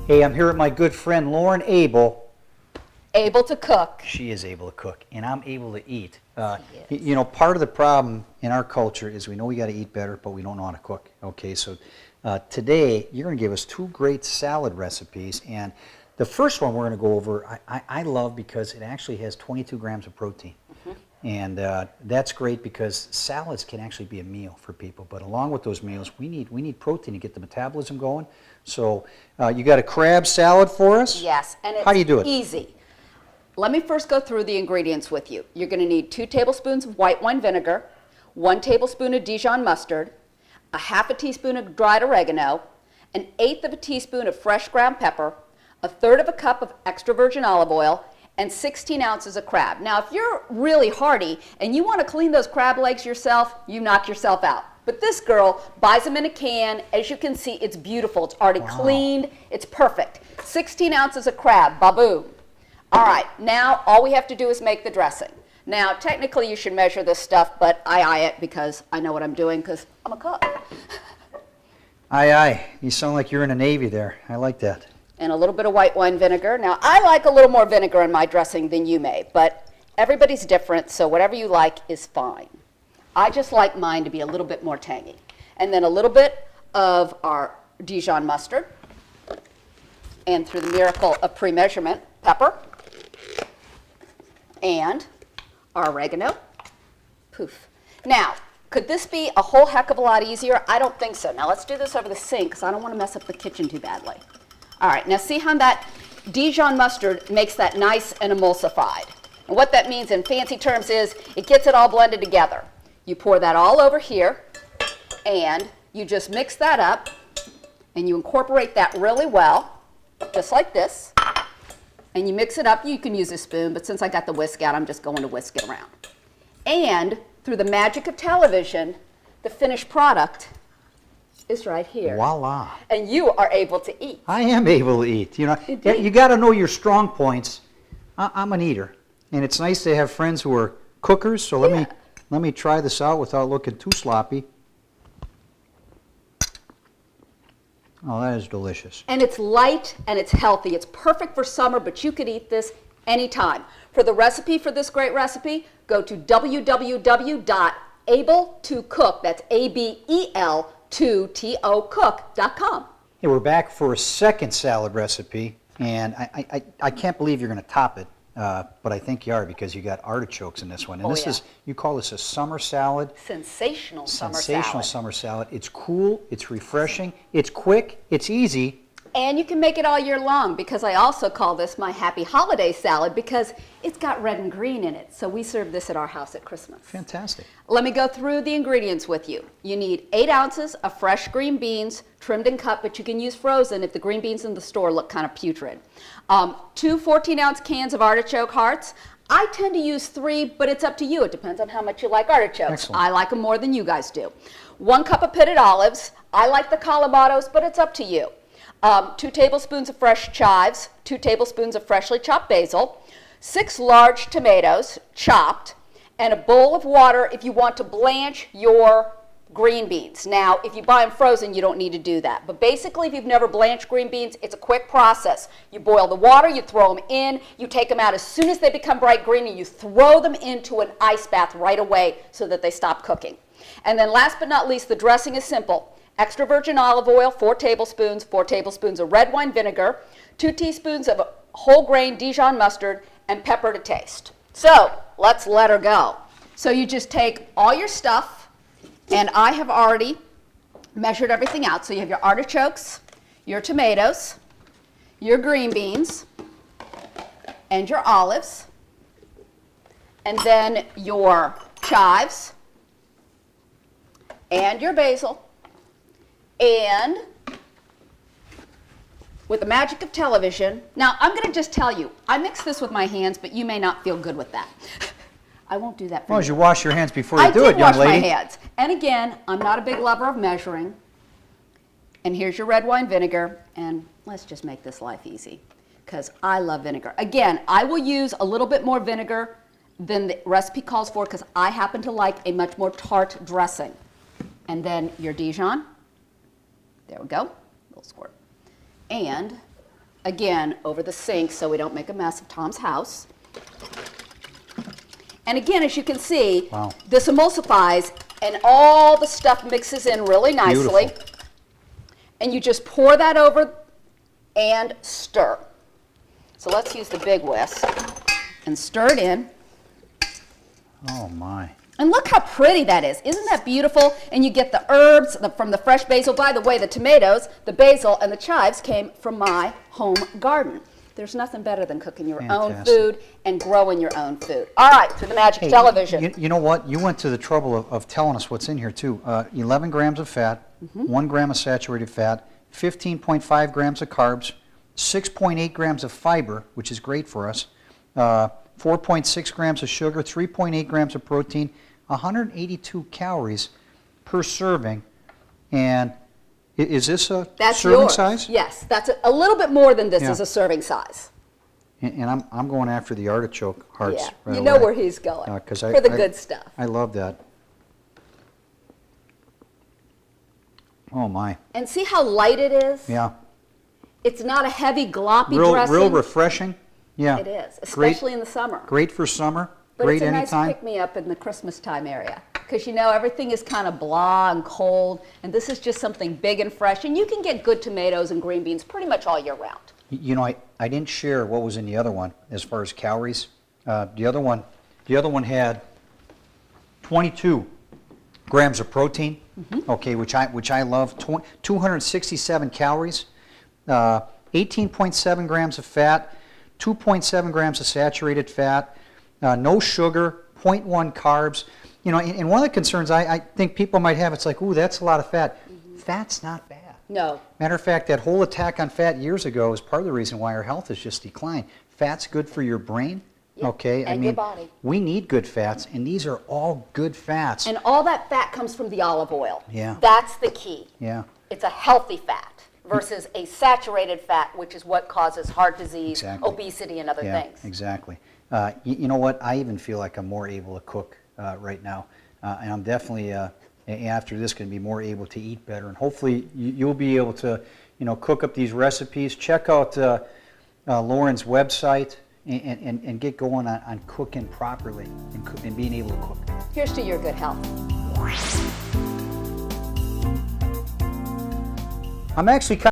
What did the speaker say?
Hey, I'm here with my good friend Lauren Abel. Able to cook. She is able to cook, and I'm able to eat. She is. You know, part of the problem in our culture is we know we got to eat better, but we don't know how to cook. Okay, so today you're going to give us two great salad recipes, and the first one we're going to go over I love because it actually has 22 grams of protein. And that's great because salads can actually be a meal for people. But along with those meals, we need protein to get the metabolism going. So you got a crab salad for us? Yes, and it's How do you do it? easy. Let me first go through the ingredients with you. You're going to need 2 tablespoons of white wine vinegar, 1 tablespoon of Dijon mustard, a half a teaspoon of dried oregano, an eighth of a teaspoon of fresh ground pepper, a third of a cup of extra virgin olive oil, and 16 ounces of crab. Now, if you're really hardy and you want to clean those crab legs yourself, you knock yourself out. But this girl buys them in a can. As you can see, it's beautiful. It's already cleaned. It's perfect. 16 ounces of crab, baboom. All right, now all we have to do is make the dressing. Now, technically you should measure this stuff, but I eye it because I know what I'm doing because I'm a cook. Aye. You sound like you're in the Navy there. I like that. And a little bit of white wine vinegar. Now, I like a little more vinegar in my dressing than you may, but everybody's different, so whatever you like is fine. I just like mine to be a little bit more tangy. And then a little bit of our Dijon mustard, and through the miracle of pre-measurement, pepper, and our oregano. Poof. Now, could this be a whole heck of a lot easier? I don't think so. Now, let's do this over the sink because I don't want to mess up the kitchen too badly. All right, now see how that Dijon mustard makes that nice and emulsified. And what that means in fancy terms is it gets it all blended together. You pour that all over here, and you just mix that up, and you incorporate that really well, just like this. And you mix it up. You can use a spoon, but since I got the whisk out, I'm just going to whisk it around. And through the magic of television, the finished product is right here. Voila. And you are able to eat. I am able to eat. You know, Indeed. you got to know your strong points. I'm an eater, and it's nice to have friends who are cookers. So let me try this out without looking too sloppy. Oh, that is delicious. And it's light and it's healthy. It's perfect for summer, but you could eat this anytime. For the recipe for this great recipe, go to www.abel2cook. That's ABEL 2TOcook.com. Hey, we're back for a second salad recipe, and I can't believe you're going to top it, but I think you are because you got artichokes in this one. And this is, you call this a summer salad. Sensational summer salad. It's cool, it's refreshing, it's quick, it's easy. And you can make it all year long because I also call this my happy holiday salad because it's got red and green in it. So we serve this at our house at Christmas. Fantastic. Let me go through the ingredients with you. You need 8 ounces of fresh green beans, trimmed and cut, but you can use frozen if the green beans in the store look kind of putrid. 2 14-ounce cans of artichoke hearts. I tend to use 3, but it's up to you. It depends on how much you like artichokes. Excellent. I like them more than you guys do. 1 cup of pitted olives. I like the calabatos, but it's up to you. 2 tablespoons of fresh chives, 2 tablespoons of freshly chopped basil, 6 large tomatoes, chopped, and a bowl of water if you want to blanch your green beans. Now, if you buy them frozen, you don't need to do that. But basically, if you've never blanched green beans, it's a quick process. You boil the water, you throw them in, you take them out as soon as they become bright green, and you throw them into an ice bath right away so that they stop cooking. And then last but not least, the dressing is simple. Extra virgin olive oil, 4 tablespoons, 4 tablespoons of red wine vinegar, 2 teaspoons of whole grain Dijon mustard, and pepper to taste. So let's let her go. So you just take all your stuff, and I have already measured everything out. So you have your artichokes, your tomatoes, your green beans, and your olives, and then your chives, and your basil. And with the magic of television, now I'm going to just tell you, I mix this with my hands, but you may not feel good with that. I won't do that for you. As long as you wash your hands before you do I it, did young wash my lady. hands. And again, I'm not a big lover of measuring. And here's your red wine vinegar, and let's just make this life easy because I love vinegar. Again, I will use a little bit more vinegar than the recipe calls for because I happen to like a much more tart dressing. And then your Dijon. There we go, a little squirt. And again, over the sink so we don't make a mess of Tom's house. And again, as you can see, Wow. this emulsifies and all the stuff mixes in really nicely. Beautiful. And you just pour that over and stir. So let's use the big whisk and stir it in. Oh my. And look how pretty that is. Isn't that beautiful? And you get the herbs from the fresh basil. By the way, the tomatoes, the basil, and the chives came from my home garden. There's nothing better than cooking your own Fantastic. food and growing your own food. All right, to the magic Hey, television. You know what? You went to the trouble of telling us what's in here too. 11 grams of fat, 1 gram of saturated fat, 15.5 grams of carbs, 6.8 grams of fiber, which is great for us, 4.6 grams of sugar, 3.8 grams of protein, 182 calories per serving. And is this a That's serving yours. size? Yes, that's a little bit more than this Yeah. is a serving size. And I'm going after the artichoke hearts Yeah, right you know away. where he's going 'Cause for the good stuff. I love that. Oh my. And see how light it is? Yeah. It's not a heavy gloppy Real dressing. refreshing. Yeah. It is, Great- especially in the summer. Great for summer. But Great it's a anytime. nice pick-me-up in the Christmas time area. Because you know, everything is kind of blah and cold, and this is just something big and fresh. And you can get good tomatoes and green beans pretty much all year round. You know, I didn't share what was in the other one as far as calories. The other one had 22 grams of protein. Okay, which I love. 267 calories, 18.7 grams of fat, 2.7 grams of saturated fat, no sugar, 0.1 carbs. You know, and one of the concerns I think people might have, it's like, ooh, that's a lot of fat. Fat's not bad. No. Matter of fact, that whole attack on fat years ago is part of the reason why our health has just declined. Fat's good for your brain, Yep, okay? and your body. We need good fats, and these are all good fats. And all that fat comes from the olive oil. Yeah. That's the key. Yeah, It's a healthy fat versus a saturated fat, which is what causes heart disease, Exactly. obesity, and other yeah, things. exactly. You know what? I even feel like I'm more able to cook right now, and I'm definitely after this going to be more able to eat better, and hopefully you'll be able to, you know, cook up these recipes. Check out Lauren's website and get going on cooking properly and being able to cook. Here's to your good health. I'm actually